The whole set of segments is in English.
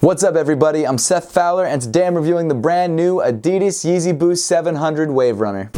What's up everybody, I'm Seth Fowler and today I'm reviewing the brand new Adidas Yeezy Boost 700 Wave Runner.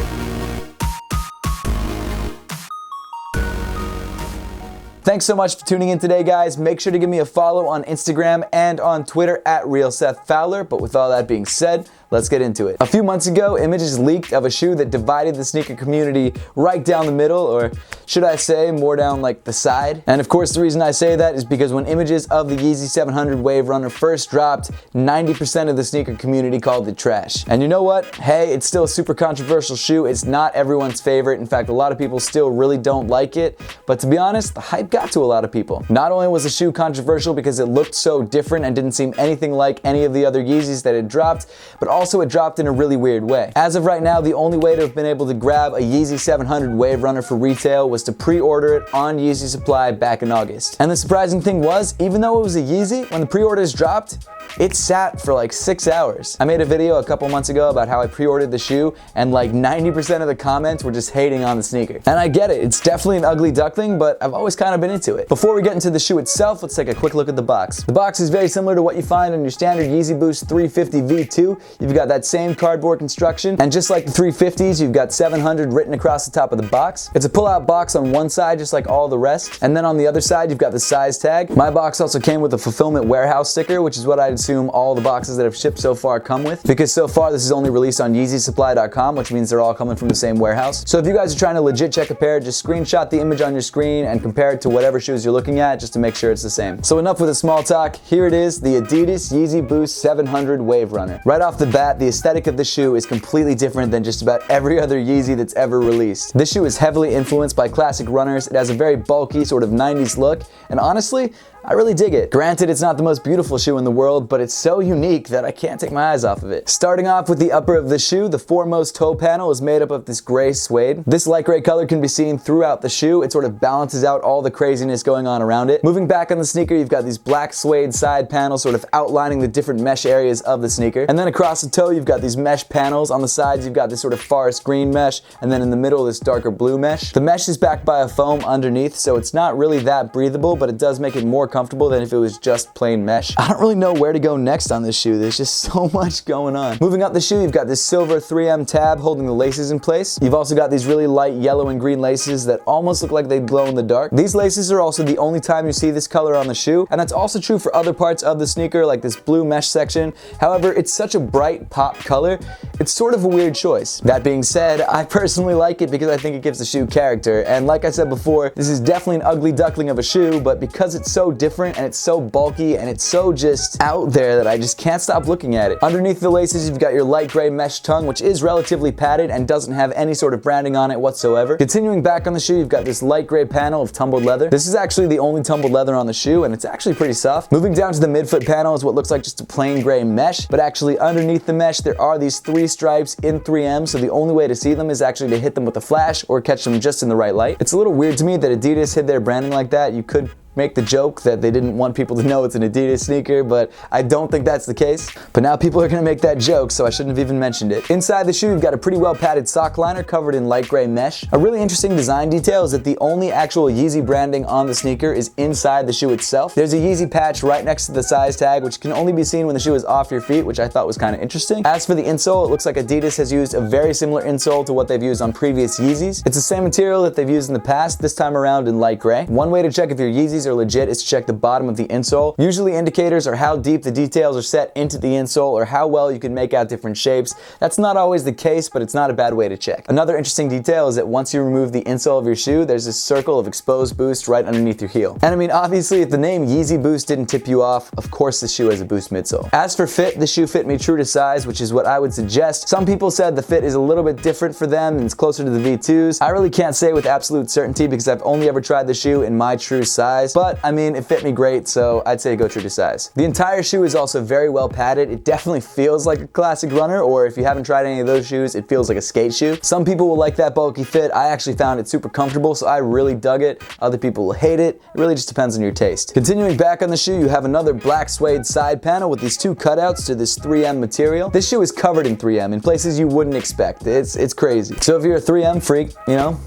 Thanks so much for tuning in today, guys. Make sure to give me a follow on Instagram and on Twitter at @RealSethFowler. But with all that being said, let's get into it. A few months ago, images leaked of a shoe that divided the sneaker community right down the middle, or should I say more down like the side. And of course, the reason I say that is because when images of the Yeezy 700 Wave Runner first dropped, 90% of the sneaker community called it trash. And you know what? Hey, it's still a super controversial shoe. It's not everyone's favorite. In fact, a lot of people still really don't like it. But to be honest, the hype got to a lot of people. Not only was the shoe controversial because it looked so different and didn't seem anything like any of the other Yeezys that had dropped, but also it dropped in a really weird way. As of right now, the only way to have been able to grab a Yeezy 700 Wave Runner for retail was to pre-order it on Yeezy Supply back in August. And the surprising thing was, even though it was a Yeezy, when the pre-orders dropped, it sat for like 6 hours. I made a video a couple months ago about how I pre-ordered the shoe and like 90% of the comments were just hating on the sneaker. And I get it, it's definitely an ugly duckling, but I've always kind of been into it. Before we get into the shoe itself, let's take a quick look at the box. The box is very similar to what you find on your standard Yeezy Boost 350 V2. You've got that same cardboard construction, and just like the 350s, you've got 700 written across the top of the box. It's a pull-out box on one side, just like all the rest, and then on the other side, you've got the size tag. My box also came with a fulfillment warehouse sticker, which is what I'd assume all the boxes that have shipped so far come with, because so far this is only released on YeezySupply.com, which means they're all coming from the same warehouse. So if you guys are trying to legit check a pair, just screenshot the image on your screen and compare it to whatever shoes you're looking at just to make sure it's the same. So enough with the small talk, here it is, the Adidas Yeezy Boost 700 Wave Runner. Right off the bat, the aesthetic of the shoe is completely different than just about every other Yeezy that's ever released. This shoe is heavily influenced by classic runners. It has a very bulky sort of 90s look, and honestly, I really dig it. Granted, it's not the most beautiful shoe in the world, but it's so unique that I can't take my eyes off of it. Starting off with the upper of the shoe, the foremost toe panel is made up of this gray suede. This light gray color can be seen throughout the shoe. It sort of balances out all the craziness going on around it. Moving back on the sneaker, you've got these black suede side panels sort of outlining the different mesh areas of the sneaker. And then across the toe, you've got these mesh panels. On the sides, you've got this sort of forest green mesh, and then in the middle, this darker blue mesh. The mesh is backed by a foam underneath, so it's not really that breathable, but it does make it more comfortable than if it was just plain mesh. I don't really know where to go next on this shoe. There's just so much going on. Moving up the shoe, you've got this silver 3M tab holding the laces in place. You've also got these really light yellow and green laces that almost look like they glow in the dark. These laces are also the only time you see this color on the shoe, and that's also true for other parts of the sneaker, like this blue mesh section. However, it's such a bright pop color, it's sort of a weird choice. That being said, I personally like it because I think it gives the shoe character, and like I said before, this is definitely an ugly duckling of a shoe, but because it's so different and it's so bulky and it's so just out there that I just can't stop looking at it. Underneath the laces, you've got your light gray mesh tongue, which is relatively padded and doesn't have any sort of branding on it whatsoever. Continuing back on the shoe, you've got this light gray panel of tumbled leather. This is actually the only tumbled leather on the shoe, and it's actually pretty soft. Moving down to the midfoot panel is what looks like just a plain gray mesh, but actually underneath the mesh, there are these 3 stripes in 3M, so the only way to see them is actually to hit them with a flash or catch them just in the right light. It's a little weird to me that Adidas hid their branding like that. You could make the joke that they didn't want people to know it's an Adidas sneaker, but I don't think that's the case. But now people are gonna make that joke, so I shouldn't have even mentioned it. Inside the shoe, you've got a pretty well padded sock liner covered in light gray mesh. A really interesting design detail is that the only actual Yeezy branding on the sneaker is inside the shoe itself. There's a Yeezy patch right next to the size tag, which can only be seen when the shoe is off your feet, which I thought was kind of interesting. As for the insole, it looks like Adidas has used a very similar insole to what they've used on previous Yeezys. It's the same material that they've used in the past, this time around in light gray. One way to check if your Yeezys are legit is to check the bottom of the insole. Usually indicators are how deep the details are set into the insole or how well you can make out different shapes. That's not always the case, but it's not a bad way to check. Another interesting detail is that once you remove the insole of your shoe, there's this circle of exposed boost right underneath your heel. And I mean, obviously, if the name Yeezy Boost didn't tip you off, of course the shoe has a boost midsole. As for fit, the shoe fit me true to size, which is what I would suggest. Some people said the fit is a little bit different for them and it's closer to the V2s. I really can't say with absolute certainty because I've only ever tried the shoe in my true size, but I mean, it fit me great, so I'd say go true to size. The entire shoe is also very well padded. It definitely feels like a classic runner, or if you haven't tried any of those shoes, it feels like a skate shoe. Some people will like that bulky fit. I actually found it super comfortable, so I really dug it. Other people will hate it. It really just depends on your taste. Continuing back on the shoe, you have another black suede side panel with these 2 cutouts to this 3M material. This shoe is covered in 3M in places you wouldn't expect. It's crazy. So if you're a 3M freak, you know,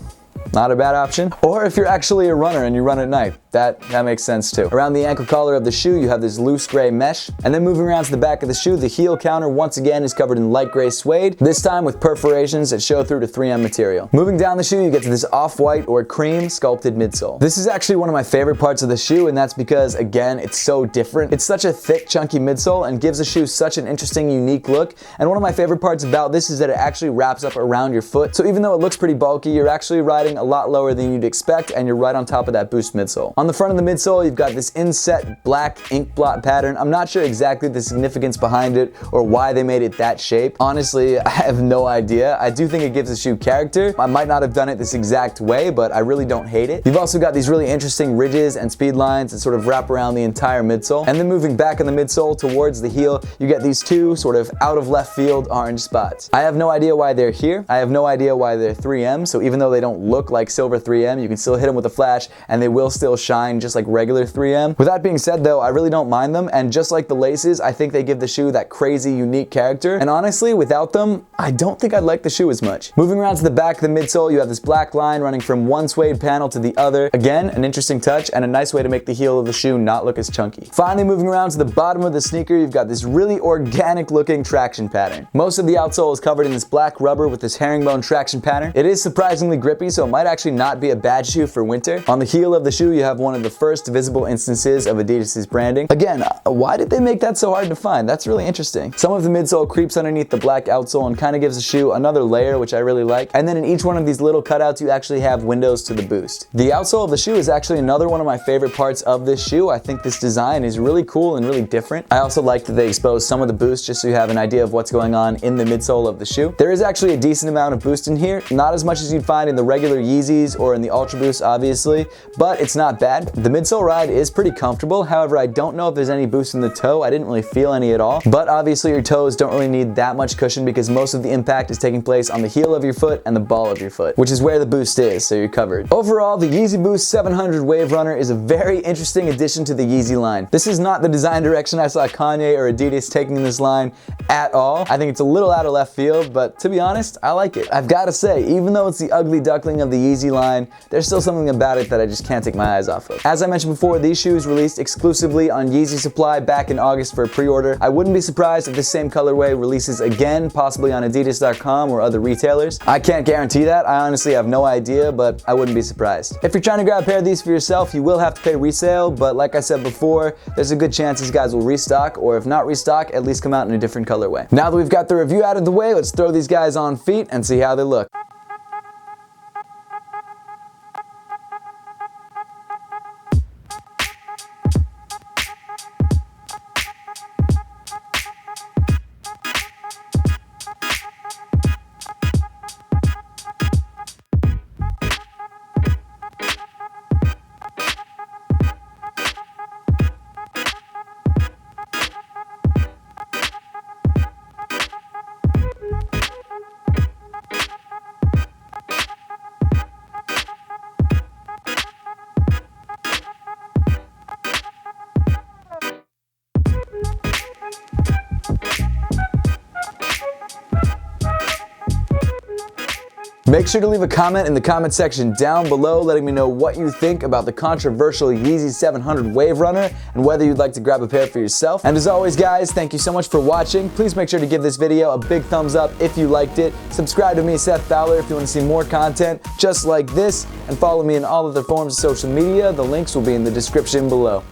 not a bad option. Or if you're actually a runner and you run at night, that makes sense too. Around the ankle collar of the shoe, you have this loose gray mesh. And then moving around to the back of the shoe, the heel counter once again is covered in light gray suede, this time with perforations that show through to 3M material. Moving down the shoe, you get to this off-white or cream sculpted midsole. This is actually one of my favorite parts of the shoe, and that's because, again, it's so different. It's such a thick, chunky midsole and gives the shoe such an interesting, unique look. And one of my favorite parts about this is that it actually wraps up around your foot. So even though it looks pretty bulky, you're actually riding a lot lower than you'd expect, and you're right on top of that Boost midsole. On the front of the midsole, you've got this inset black ink blot pattern. I'm not sure exactly the significance behind it or why they made it that shape. Honestly, I have no idea. I do think it gives the shoe character. I might not have done it this exact way, but I really don't hate it. You've also got these really interesting ridges and speed lines that sort of wrap around the entire midsole. And then moving back on the midsole towards the heel, you get these two sort of out of left field orange spots. I have no idea why they're here. I have no idea why they're 3M, so even though they don't look like silver 3M, you can still hit them with a flash and they will still shine just like regular 3M. With that being said though, I really don't mind them, and just like the laces, I think they give the shoe that crazy, unique character. And honestly, without them, I don't think I'd like the shoe as much. Moving around to the back of the midsole, you have this black line running from one suede panel to the other. Again, an interesting touch and a nice way to make the heel of the shoe not look as chunky. Finally, moving around to the bottom of the sneaker, you've got this really organic looking traction pattern. Most of the outsole is covered in this black rubber with this herringbone traction pattern. It is surprisingly grippy, so it might actually not be a bad shoe for winter. On the heel of the shoe, you have one of the first visible instances of Adidas's branding. Again, why did they make that so hard to find? That's really interesting. Some of the midsole creeps underneath the black outsole and kind of gives the shoe another layer, which I really like. And then in each one of these little cutouts, you actually have windows to the Boost. The outsole of the shoe is actually another one of my favorite parts of this shoe. I think this design is really cool and really different. I also like that they expose some of the Boost just so you have an idea of what's going on in the midsole of the shoe. There is actually a decent amount of Boost in here, not as much as you'd find in the regular Yeezys or in the Ultra Boost, obviously, but it's not bad. The midsole ride is pretty comfortable. However, I don't know if there's any Boost in the toe. I didn't really feel any at all, but obviously your toes don't really need that much cushion because most of the impact is taking place on the heel of your foot and the ball of your foot, which is where the Boost is, so you're covered. Overall, the Yeezy Boost 700 Wave Runner is a very interesting addition to the Yeezy line. This is not the design direction I saw Kanye or Adidas taking this line at all. I think it's a little out of left field, but to be honest, I like it. I've got to say, even though it's the ugly duckling of the Yeezy line, there's still something about it that I just can't take my eyes off of. As I mentioned before, these shoes released exclusively on Yeezy Supply back in August for a pre-order. I wouldn't be surprised if this same colorway releases again, possibly on Adidas.com or other retailers. I can't guarantee that. I honestly have no idea, but I wouldn't be surprised. If you're trying to grab a pair of these for yourself, you will have to pay resale, but like I said before, there's a good chance these guys will restock, or if not restock, at least come out in a different colorway. Now that we've got the review out of the way, let's throw these guys on feet and see how they look. Make sure to leave a comment in the comment section down below letting me know what you think about the controversial Yeezy 700 Wave Runner and whether you'd like to grab a pair for yourself. And as always guys, thank you so much for watching. Please make sure to give this video a big thumbs up if you liked it. Subscribe to me, Seth Fowler, if you want to see more content just like this, and follow me in all other forms of social media. The links will be in the description below.